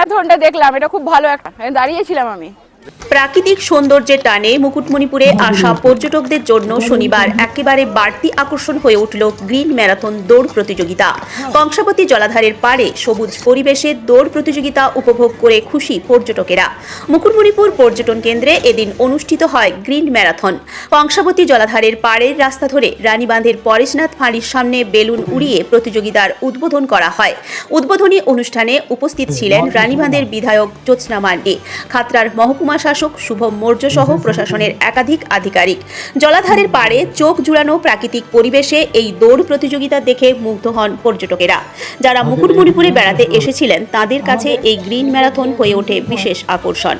ম্যারাথনটা দেখলাম, এটা খুব ভালো একটা, দাঁড়িয়েছিলাম আমি। প্রাকৃতিক সৌন্দর্যের টানে মুকুটমণিপুরে আসা পর্যটকদের জন্য শনিবার একেবারে বাড়তি আকর্ষণ হয়ে উঠল গ্রিন ম্যারাথন দৌড় প্রতিযোগিতা। কংসাবতী জলাধারের পাড়ে সবুজ পরিবেশে দৌড় প্রতিযোগিতা উপভোগ করে খুশি পর্যটকেরা। মুকুটমণিপুর পর্যটন কেন্দ্রে এদিন অনুষ্ঠিত হয় গ্রিন ম্যারাথন। কংসাবতী জলাধারের পাড়ের রাস্তা ধরে রানীবাঁধের পরেশনাথ ফাঁড়ির সামনে বেলুন উড়িয়ে প্রতিযোগিতার উদ্বোধন করা হয়। উদ্বোধনী অনুষ্ঠানে উপস্থিত ছিলেন রানীবাঁধের বিধায়ক জ্যোৎস্না মান্ডি, খাতড়ার মহকুমা শাসক শুভম মৌর্য সহ প্রশাসনের একাধিক আধিকারিক। জলাধারের পাড়ে চোখ জুড়ানো প্রাকৃতিক পরিবেশে এই দৌড় প্রতিযোগিতা দেখে মুগ্ধ হন পর্যটকেরা। যারা মুকুটমণিপুরে বেড়াতে এসেছিলেন তাদের কাছে এই গ্রিন ম্যারাথন হয়ে ওঠে বিশেষ আকর্ষণ।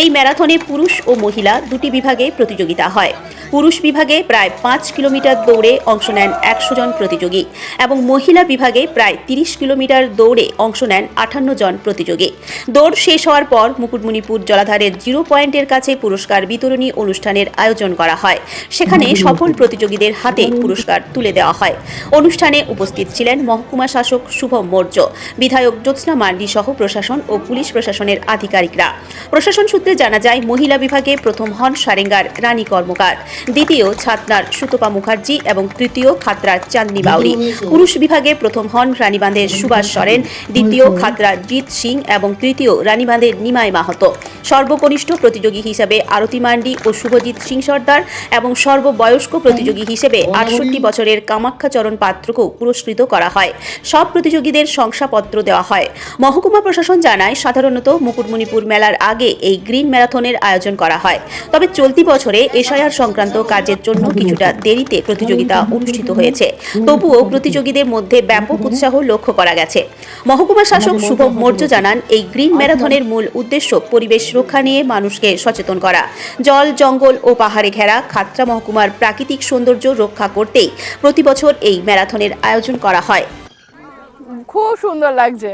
এই ম্যারাথনে পুরুষ ও মহিলা দুটি বিভাগে প্রতিযোগিতা হয়। পুরুষ বিভাগে প্রায় 5 কিলোমিটার দৌড়ে অংশ নেন 100 জন প্রতিযোগী এবং মহিলা বিভাগে প্রায় 30 কিলোমিটার দৌড়ে অংশ নেন 58 জন প্রতিযোগী। দৌড় শেষ হওয়ার পর মুকুটমণিপুর জলাধারের জিরো পয়েন্টের কাছে পুরস্কার বিতরণী অনুষ্ঠানের আয়োজন করা হয়। সেখানে সফল প্রতিযোগীদের হাতে পুরস্কার তুলে দেওয়া হয়। অনুষ্ঠানে উপস্থিত ছিলেন মহকুমা শাসক শুভম মৌর্য, বিধায়ক জ্যোৎস্না মান্ডি সহ প্রশাসন ও পুলিশ প্রশাসনের আধিকারিকরা। প্রশাসন সূত্রে জানা যায়, মহিলা বিভাগে প্রথম হন সারেঙ্গার রানী কর্মকার, দ্বিতীয় ছাতনার সুতপা মুখার্জি এবং তৃতীয় খাতড়ার চাঁদনি বাউরি। পুরুষ বিভাগে প্রথম হন রানীবাঁধের সুভাষ সরেন, দ্বিতীয় খাতড়ার জিৎ সিং এবং তৃতীয় রানীবাঁধের নিমাই মাহাতো। সর্বকনিষ্ঠ প্রতিযোগী হিসেবে আরতি মান্ডি ও শুভজিৎ সিং সর্দার এবং সর্ববয়স্ক প্রতিযোগী হিসেবে 68 বছরের কামাখ্যাচরণ পাত্রকেও পুরস্কৃত করা হয়। সব প্রতিযোগীদের শংসাপত্র দেওয়া হয়। মহকুমা প্রশাসন জানায়, সাধারণত মুকুটমণিপুর মেলার আগে এই গ্রিন ম্যারাথনের আয়োজন করা হয়। তবে চলতি বছরে এসআইআর সংক্রান্ত কাজের জন্য কিছুটা দেরিতে প্রতিযোগিতা অনুষ্ঠিত হয়েছে। তবুও প্রতিযোগীদের মধ্যে ব্যাপক উৎসাহ লক্ষ্য করা গেছে। মহকুমা শাসক শুভম মৌর্য জানান, এই গ্রিন ম্যারাথনের মূল উদ্দেশ্য পরিবেশ রক্ষা নিয়ে মানুষকে সচেতন করা। জল, জঙ্গল ও পাহাড়ে ঘেরা খাতড়া মহকুমার প্রাকৃতিক সৌন্দর্য রক্ষা করতেই প্রতি বছর এই ম্যারাথনের আয়োজন করা হয়। খুব সুন্দর লাগছে,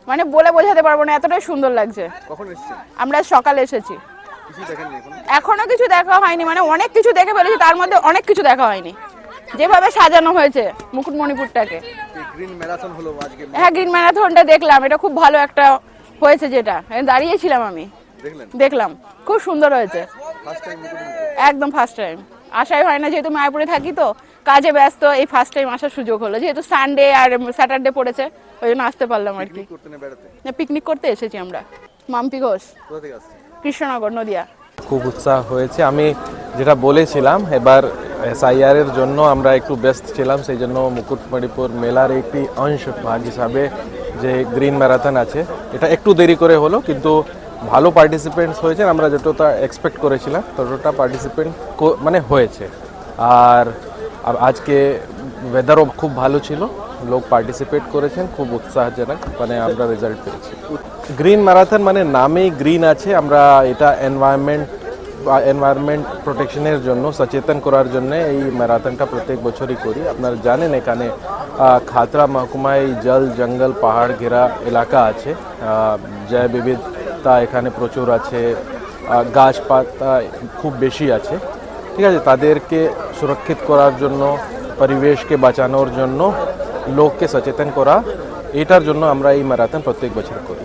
মানে বলে বোঝাতে পারবো না, এতটাই সুন্দর লাগছে। আমরা সকালে এসেছি, এখনো কিছু দেখা হয়নি, মানে অনেক কিছু দেখে ফেলেছি, তার মধ্যে অনেক কিছু দেখা হয়নি। যেভাবে সাজানো হয়েছে মুকুটমণিপুরটাকে, হ্যাঁ গ্রিন ম্যারাথনটা দেখলাম, এটা খুব ভালো একটা হয়েছে, যেটা দাঁড়িয়েছিলাম আমি, দেখলাম খুব সুন্দর হয়েছে। একদম ফার্স্ট টাইম, আসাই হয় না, যেহেতু মায়াপুরে থাকি তো কাজে ব্যস্ত, এই ফার্স্ট টাইম আসার সুযোগ হলো, যেহেতু সানডে আর স্যাটারডে পড়েছে, ওই জন্য আসতে পারলাম আর কি। পিকনিক করতে এসেছি আমরা। মাম্পি ঘোষ, কৃষ্ণনগর, নদিয়া। খুব উৎসাহ হয়েছে। আমি যেটা বলেছিলাম, এবার এসআইআর এর জন্য আমরা একটু ব্যস্ত ছিলাম, সেই জন্য মুকুটমণিপুর মেলার একটি অংশ ভাগ হিসাবে যে গ্রিন ম্যারাথন আছে, এটা একটু দেরি করে হলো, কিন্তু ভালো পার্টিসিপেন্টস হয়েছেন। আমরা যতটা এক্সপেক্ট করেছিলাম ততটা পার্টিসিপেন্ট মানে হয়েছে। আর আজকে ওয়েদারও খুব ভালো ছিল, লোক পার্টিসিপেট করেছেন, খুব উৎসাহজনক, মানে আমরা রেজাল্ট পেয়েছি। গ্রিন ম্যারাথন মানে নামেই গ্রিন আছে, আমরা এটা এনভায়রনমেন্ট প্রোটেকশনের জন্য সচেতন করার জন্য এই ম্যারাথনটা প্রত্যেক বছরই করি। আপনারা জানেন, এখানে খাতড়া মহকুমায় জল, জঙ্গল, পাহাড় ঘেরা এলাকা আছে, জৈব বিবিধতা এখানে প্রচুর আছে, গাছপাতা খুব বেশি আছে, ঠিক আছে। তাদেরকে সুরক্ষিত করার জন্য, পরিবেশকে বাঁচানোর জন্য, লোককে সচেতন করা, এটার জন্য আমরা এই ম্যারাথন প্রত্যেক বছর করি।